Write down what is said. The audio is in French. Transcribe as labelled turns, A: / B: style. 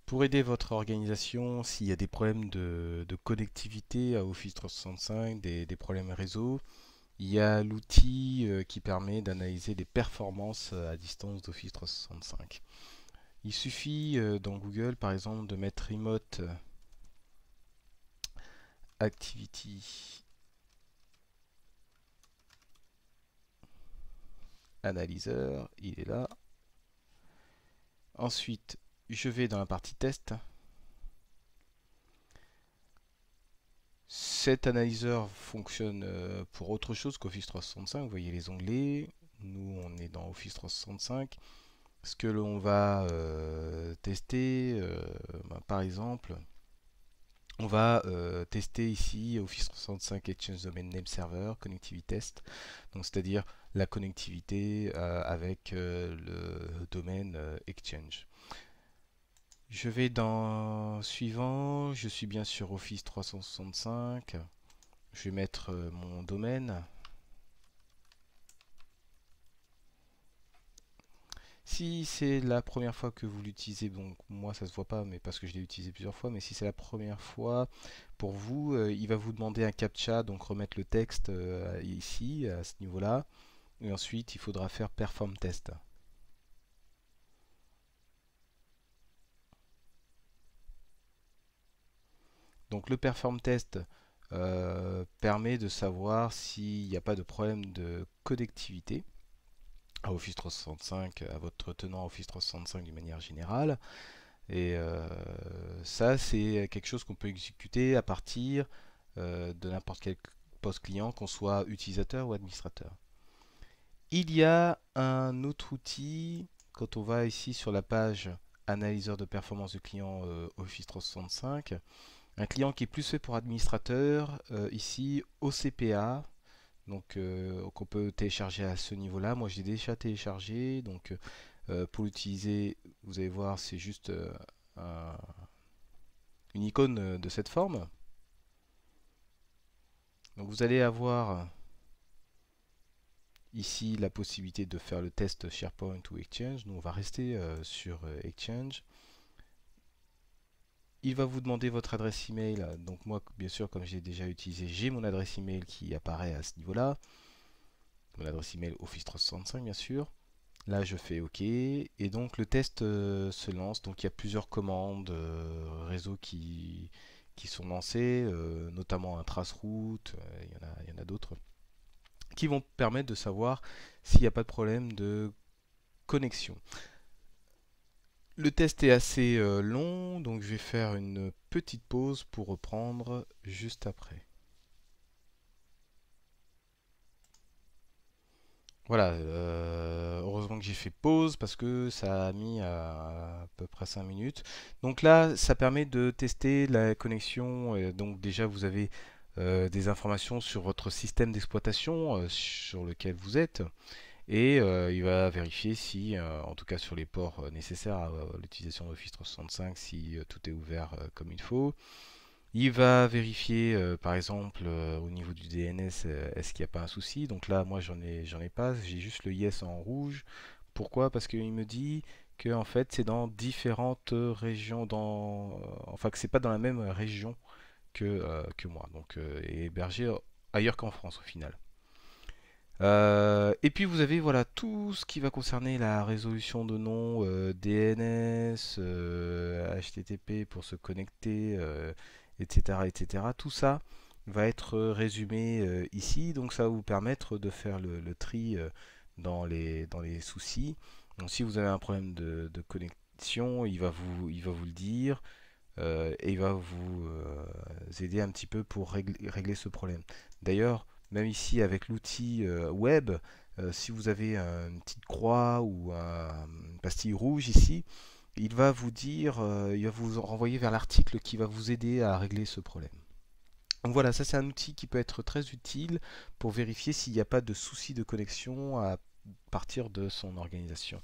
A: Pour aider votre organisation, s'il y a des problèmes de connectivité à Office 365, des problèmes réseau, il y a l'outil qui permet d'analyser les performances à distance d'Office 365. Il suffit dans Google, par exemple, de mettre Remote Activity Analyzer, il est là. Ensuite, je vais dans la partie test. Cet analyseur fonctionne pour autre chose qu'Office 365. Vous voyez les onglets. Nous, on est dans Office 365. Ce que l'on va tester, par exemple, on va tester ici Office 365 Exchange Domain Name Server Connectivity Test. Donc, c'est-à-dire la connectivité avec le domaine Exchange. Je vais dans suivant, je suis bien sur Office 365, je vais mettre mon domaine. Si c'est la première fois que vous l'utilisez, donc moi ça se voit pas, mais parce que je l'ai utilisé plusieurs fois, mais si c'est la première fois pour vous, il va vous demander un captcha, donc remettre le texte ici, à ce niveau-là, et ensuite il faudra faire perform test. Donc le perform test permet de savoir s'il n'y a pas de problème de connectivité à Office 365, à votre tenant Office 365 d'une manière générale. Et ça, c'est quelque chose qu'on peut exécuter à partir de n'importe quel poste client, qu'on soit utilisateur ou administrateur. Il y a un autre outil, quand on va ici sur la page analyseur de performance du client Office 365, un client qui est plus fait pour administrateur, ici OCPA, donc qu'on peut télécharger à ce niveau-là. Moi, j'ai déjà téléchargé, donc pour l'utiliser, vous allez voir, c'est juste une icône de cette forme. Donc vous allez avoir ici la possibilité de faire le test SharePoint ou Exchange. Nous, on va rester sur Exchange. Il va vous demander votre adresse email. Donc moi, bien sûr, comme j'ai déjà utilisé, j'ai mon adresse email qui apparaît à ce niveau-là. Mon adresse email Office 365, bien sûr. Là, je fais OK. Et donc, le test se lance. Donc, il y a plusieurs commandes réseau qui sont lancées, notamment un traceroute. Il y en a d'autres qui vont permettre de savoir s'il n'y a pas de problème de connexion. Le test est assez long, donc je vais faire une petite pause pour reprendre juste après. Voilà, heureusement que j'ai fait pause parce que ça a mis à peu près 5 minutes. Donc là, ça permet de tester la connexion. Donc déjà, vous avez des informations sur votre système d'exploitation sur lequel vous êtes. Et il va vérifier si, en tout cas sur les ports nécessaires à l'utilisation d'Office 365, si tout est ouvert comme il faut. Il va vérifier, par exemple, au niveau du DNS, est-ce qu'il n'y a pas un souci. Donc là, moi, j'en ai pas. J'ai juste le yes en rouge. Pourquoi? Parce qu'il me dit que en fait, c'est dans différentes régions, enfin que c'est pas dans la même région que moi. Donc, est hébergé ailleurs qu'en France au final. Et puis vous avez voilà tout ce qui va concerner la résolution de nom, DNS, HTTP pour se connecter, etc., etc. Tout ça va être résumé ici, donc ça va vous permettre de faire le tri dans les soucis. Donc si vous avez un problème de connexion, il va vous le dire et il va vous aider un petit peu pour régler ce problème. D'ailleurs, même ici avec l'outil web, si vous avez une petite croix ou une pastille rouge ici, il va vous dire, il va vous renvoyer vers l'article qui va vous aider à régler ce problème. Donc voilà, ça c'est un outil qui peut être très utile pour vérifier s'il n'y a pas de souci de connexion à partir de son organisation.